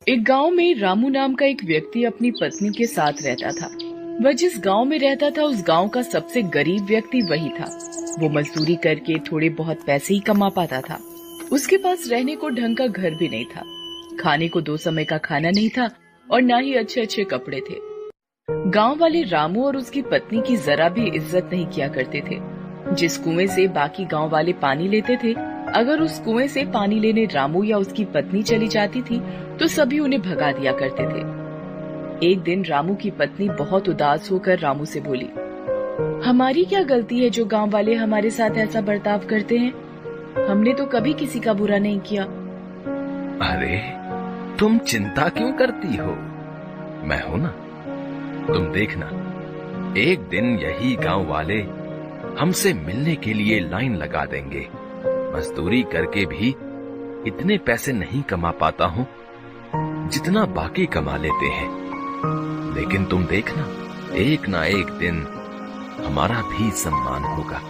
एक गांव में रामू नाम का एक व्यक्ति अपनी पत्नी के साथ रहता था। वह जिस गांव में रहता था उस गांव का सबसे गरीब व्यक्ति वही था। वो मजदूरी करके थोड़े बहुत पैसे ही कमा पाता था। उसके पास रहने को ढंग का घर भी नहीं था, खाने को 2 समय का खाना नहीं था और ना ही अच्छे अच्छे कपड़े थे। गांव वाले रामू और उसकी पत्नी की जरा भी इज्जत नहीं किया करते थे। जिस कुएं से बाकी गांव वाले पानी लेते थे, अगर उस कुएं से पानी लेने रामू या उसकी पत्नी चली जाती थी तो सभी उन्हें भगा दिया करते थे। एक दिन रामू की पत्नी बहुत उदास होकर रामू से बोली, हमारी क्या गलती है जो गांव वाले हमारे साथ ऐसा बर्ताव करते हैं? हमने तो कभी किसी का बुरा नहीं किया। अरे तुम चिंता क्यों करती हो? मैं हूं ना। तुम देखना, एक दिन यही गांव वाले हमसे मिलने के लिए लाइन लगा देंगे। मजदूरी करके भी इतने पैसे नहीं कमा पाता हूं जितना बाकी कमा लेते हैं, लेकिन तुम देखना, एक ना एक दिन हमारा भी सम्मान होगा।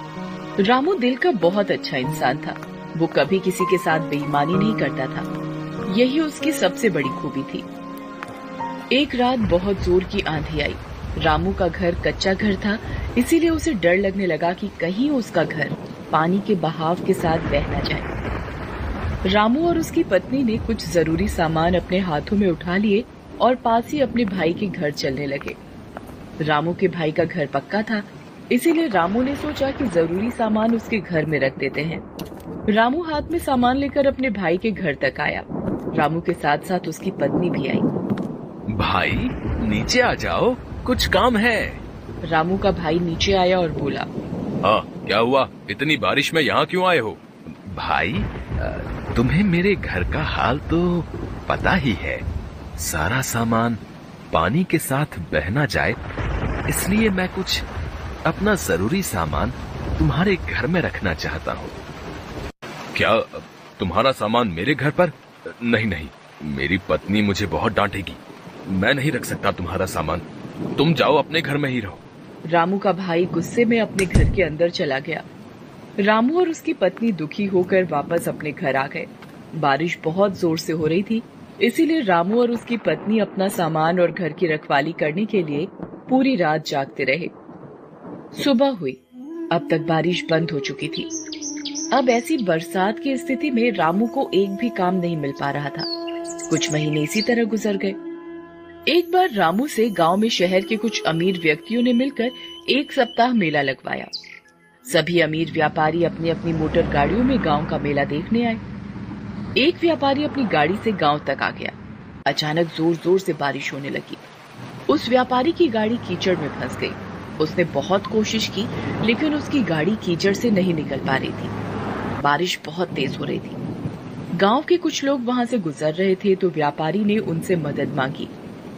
रामू दिल का बहुत अच्छा इंसान था। वो कभी किसी के साथ बेईमानी नहीं करता था। यही उसकी सबसे बड़ी खूबी थी। एक रात बहुत जोर की आंधी आई। रामू का घर कच्चा घर था, इसीलिए उसे डर लगने लगा कि कहीं उसका घर पानी के बहाव के साथ बह न जाए। रामू और उसकी पत्नी ने कुछ जरूरी सामान अपने हाथों में उठा लिए और पास ही अपने भाई के घर चलने लगे। रामू के भाई का घर पक्का था, इसीलिए रामू ने सोचा कि जरूरी सामान उसके घर में रख देते हैं। रामू हाथ में सामान लेकर अपने भाई के घर तक आया। रामू के साथ साथ उसकी पत्नी भी आई। भाई नीचे आ जाओ, कुछ काम है। रामू का भाई नीचे आया और बोला, हाँ क्या हुआ? इतनी बारिश में यहाँ क्यों आए हो? भाई तुम्हें मेरे घर का हाल तो पता ही है। सारा सामान पानी के साथ बह ना जाए, इसलिए मैं कुछ अपना जरूरी सामान तुम्हारे घर में रखना चाहता हूँ। क्या तुम्हारा सामान मेरे घर पर? नहीं नहीं, मेरी पत्नी मुझे बहुत डांटेगी। मैं नहीं रख सकता तुम्हारा सामान। तुम जाओ, अपने घर में ही रहो। रामू का भाई गुस्से में अपने घर के अंदर चला गया। रामू और उसकी पत्नी दुखी होकर वापस अपने घर आ गए। बारिश बहुत जोर से हो रही थी, इसीलिए रामू और उसकी पत्नी अपना सामान और घर की रखवाली करने के लिए पूरी रात जागते रहे। सुबह हुई। अब तक बारिश बंद हो चुकी थी। अब ऐसी बरसात की स्थिति में रामू को एक भी काम नहीं मिल पा रहा था। कुछ महीने इसी तरह गुजर गए। एक बार रामू से गांव में शहर के कुछ अमीर व्यक्तियों ने मिलकर 1 सप्ताह मेला लगवाया। सभी अमीर व्यापारी अपनी अपनी मोटर गाड़ियों में गांव का मेला देखने आए। एक व्यापारी अपनी गाड़ी से गांव तक आ गया। अचानक जोर जोर से बारिश होने लगी। उस व्यापारी की गाड़ी कीचड़ में फंस गई। उसने बहुत कोशिश की, लेकिन उसकी गाड़ी कीचड़ से नहीं निकल पा रही थी। बारिश बहुत तेज हो रही थी। गांव के कुछ लोग वहां से गुजर रहे थे तो व्यापारी ने उनसे मदद मांगी।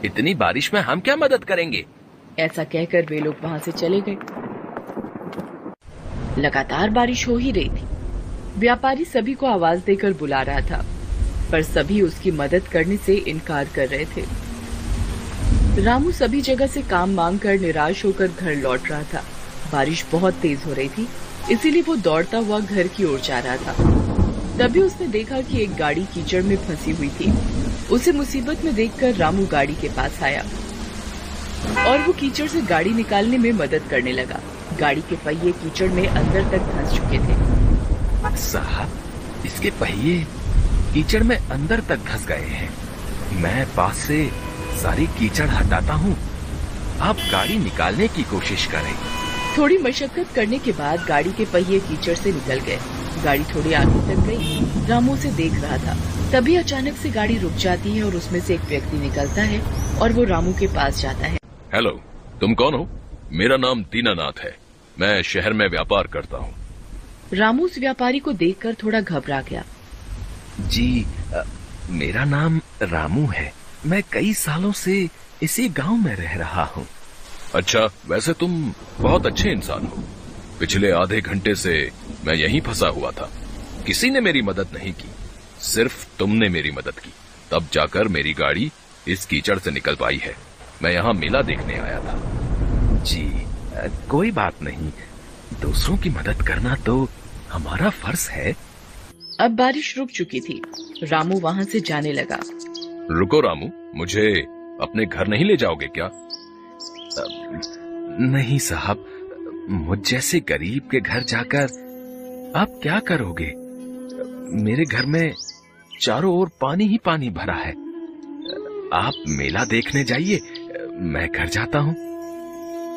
इतनी बारिश में हम क्या मदद करेंगे? ऐसा कहकर वे लोग वहां से चले गए। लगातार बारिश हो ही रही थी। व्यापारी सभी को आवाज देकर बुला रहा था, पर सभी उसकी मदद करने से इनकार कर रहे थे। रामू सभी जगह से काम मांग कर निराश होकर घर लौट रहा था। बारिश बहुत तेज हो रही थी, इसीलिए वो दौड़ता हुआ घर की ओर जा रहा था। तभी उसने देखा कि एक गाड़ी कीचड़ में फंसी हुई थी। उसे मुसीबत में देखकर रामू गाड़ी के पास आया और वो कीचड़ से गाड़ी निकालने में मदद करने लगा। गाड़ी के पहिए कीचड़ में अंदर तक धंस चुके थे। साहब, इसके पहिए कीचड़ में अंदर तक धंस गए हैं। मैं पास से सारी कीचड़ हटाता हूँ, आप गाड़ी निकालने की कोशिश करें। थोड़ी मशक्कत करने के बाद गाड़ी के पहिए कीचड़ से निकल गए। गाड़ी थोड़ी आगे तक गई। रामू उसे देख रहा था। तभी अचानक से गाड़ी रुक जाती है और उसमें से एक व्यक्ति निकलता है और वो रामू के पास जाता है। हेलो, तुम कौन हो? मेरा नाम दीनानाथ है। मैं शहर में व्यापार करता हूँ। रामू उस व्यापारी को देखकर थोड़ा घबरा गया। जी, मेरा नाम रामू है। मैं कई सालों से इसी गांव में रह रहा हूँ। अच्छा, वैसे तुम बहुत अच्छे इंसान हो। पिछले आधे घंटे से मैं यहीं फंसा हुआ था। किसी ने मेरी मदद नहीं की, सिर्फ तुमने मेरी मदद की। तब जाकर मेरी गाड़ी इस कीचड़ से निकल पाई है। मैं यहाँ मेला देखने आया था। जी, कोई बात नहीं। दूसरों की मदद करना तो हमारा फर्ज है। अब बारिश रुक चुकी थी। रामू वहां से जाने लगा। रुको रामू, मुझे अपने घर नहीं ले जाओगे क्या? नहीं साहब, मुझ जैसे गरीब के घर जाकर आप क्या करोगे? मेरे घर में चारों ओर पानी ही पानी भरा है। आप मेला देखने जाइए, मैं घर जाता हूँ।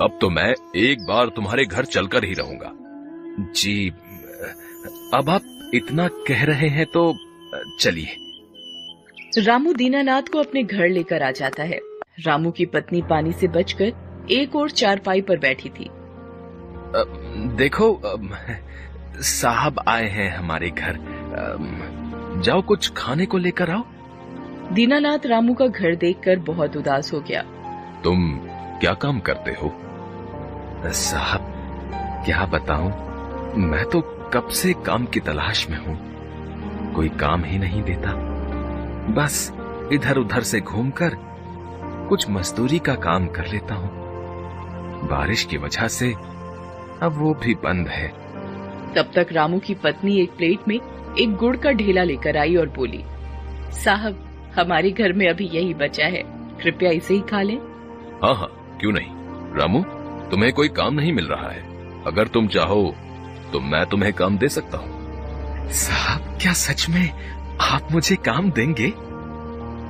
अब तो मैं एक बार तुम्हारे घर चलकर ही रहूंगा। जी, अब आप इतना कह रहे हैं तो चलिए। रामू दीनानाथ को अपने घर लेकर आ जाता है। रामू की पत्नी पानी से बचकर एक और चारपाई पर बैठी थी। देखो, साहब आए हैं हमारे घर, जाओ कुछ खाने को लेकर आओ। दीनानाथ रामू का घर देखकर बहुत उदास हो गया। तुम क्या काम करते हो? साहब, क्या बताऊं, मैं तो कब से काम की तलाश में हूं, कोई काम ही नहीं देता। बस इधर उधर से घूमकर कुछ मजदूरी का काम कर लेता हूं। बारिश की वजह से अब वो भी बंद है। तब तक रामू की पत्नी एक प्लेट में एक गुड़ का ढेला लेकर आई और बोली, साहब, हमारे घर में अभी यही बचा है, कृपया इसे ही खा लें। हाँ हाँ, क्यों नहीं। रामू, तुम्हें कोई काम नहीं मिल रहा है, अगर तुम चाहो तो मैं तुम्हें काम दे सकता हूँ। साहब, क्या सच में आप मुझे काम देंगे?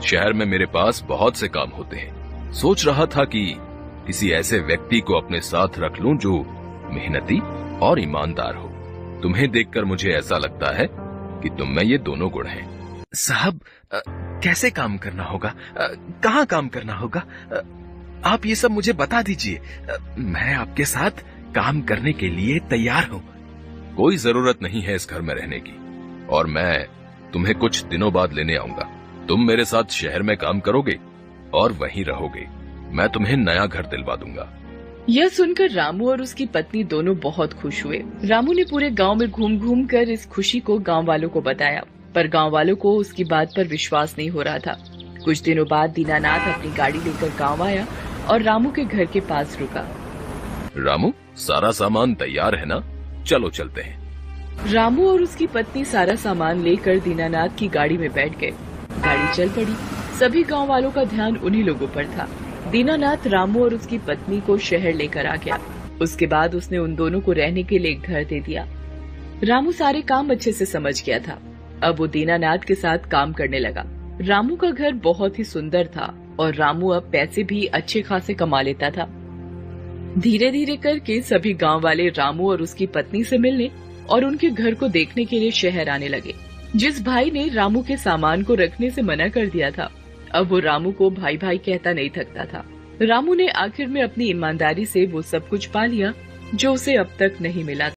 शहर में मेरे पास बहुत से काम होते हैं। सोच रहा था कि किसी ऐसे व्यक्ति को अपने साथ रख लूं जो मेहनती और ईमानदार हो। तुम्हें देखकर मुझे ऐसा लगता है कि तुम में ये दोनों गुण हैं। साहब, कैसे काम करना होगा? कहाँ काम करना होगा? आप ये सब मुझे बता दीजिए, मैं आपके साथ काम करने के लिए तैयार हूँ। कोई जरूरत नहीं है इस घर में रहने की, और मैं तुम्हें कुछ दिनों बाद लेने आऊंगा। तुम मेरे साथ शहर में काम करोगे और वहीं रहोगे। मैं तुम्हें नया घर दिलवा दूंगा। यह सुनकर रामू और उसकी पत्नी दोनों बहुत खुश हुए। रामू ने पूरे गांव में घूम घूम कर इस खुशी को गांव वालों को बताया, पर गांव वालों को उसकी बात पर विश्वास नहीं हो रहा था। कुछ दिनों बाद दीनानाथ अपनी गाड़ी लेकर गांव आया और रामू के घर के पास रुका। रामू, सारा सामान तैयार है ना? चलो चलते हैं। रामू और उसकी पत्नी सारा सामान लेकर दीनानाथ की गाड़ी में बैठ गए। गाड़ी चल पड़ी। सभी गांव वालों का ध्यान उन्हीं लोगों पर था। दीनानाथ रामू और उसकी पत्नी को शहर लेकर आ गया। उसके बाद उसने उन दोनों को रहने के लिए एक घर दे दिया। रामू सारे काम अच्छे से समझ गया था। अब वो दीनानाथ के साथ काम करने लगा। रामू का घर बहुत ही सुंदर था और रामू अब पैसे भी अच्छे खासे कमा लेता था। धीरे धीरे करके सभी गांव वाले रामू और उसकी पत्नी से मिलने और उनके घर को देखने के लिए शहर आने लगे। जिस भाई ने रामू के सामान को रखने से मना कर दिया था, अब वो रामू को भाई भाई कहता नहीं थकता था। रामू ने आखिर में अपनी ईमानदारी से वो सब कुछ पा लिया जो उसे अब तक नहीं मिला था।